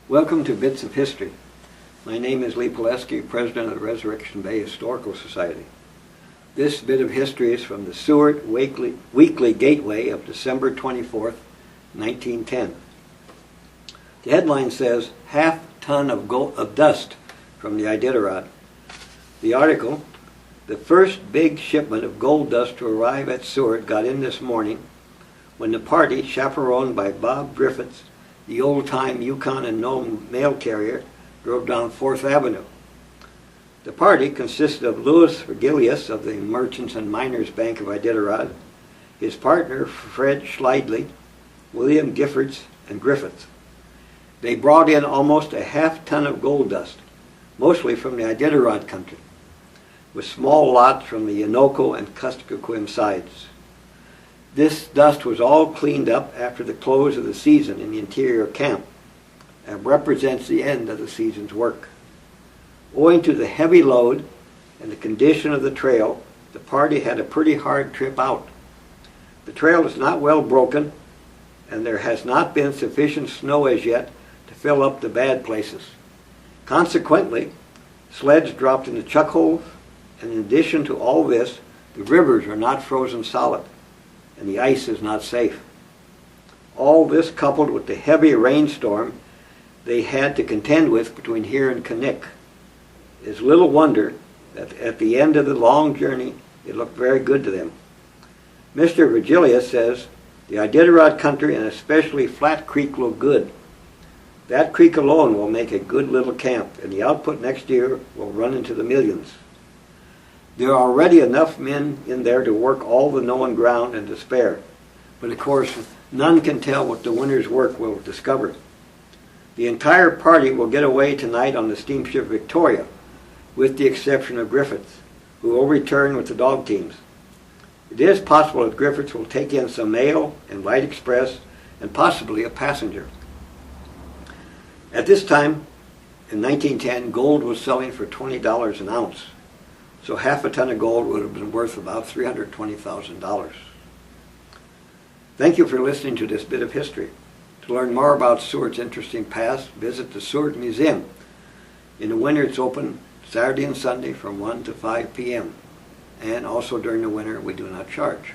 Welcome to Bits of History. My name is Lee Pileski, President of the Resurrection Bay Historical Society. This bit of history is from the Seward Weekly Gateway of December 24th, 1910. The headline says, "Half ton of dust from the Iditarod." The article, "The first big shipment of gold dust to arrive at Seward got in this morning when the party, chaperoned by Bob Griffiths, the old-time Yukon and Nome mail carrier, drove down 4th Avenue. The party consisted of Louis Virgilius of the Merchants and Miners Bank of Iditarod, his partner Fred Schleidley, William Giffords, and Griffiths. They brought in almost a half ton of gold dust, mostly from the Iditarod country, with small lots from the Innoko and Kuskokwim sides. This dust was all cleaned up after the close of the season in the interior camp and represents the end of the season's work. Owing to the heavy load and the condition of the trail, the party had a pretty hard trip out. The trail is not well broken, and there has not been sufficient snow as yet to fill up the bad places. Consequently, sleds dropped into chuck holes, and in addition to all this, the rivers are not frozen solid, and the ice is not safe. All this coupled with the heavy rainstorm they had to contend with between here and Knik. It is little wonder that at the end of the long journey it looked very good to them. Mr. Virgilius says, "The Iditarod country and especially Flat Creek look good. That creek alone will make a good little camp, and the output next year will run into the millions. There are already enough men in there to work all the known ground and to spare, but of course none can tell what the winter's work will discover. The entire party will get away tonight on the steamship Victoria, with the exception of Griffiths, who will return with the dog teams. It is possible that Griffiths will take in some mail and light express and possibly a passenger." At this time, in 1910, gold was selling for $20 an ounce. So half a ton of gold would have been worth about $320,000. Thank you for listening to this bit of history. To learn more about Seward's interesting past, visit the Seward Museum. In the winter, it's open Saturday and Sunday from 1 to 5 p.m. And also during the winter, we do not charge.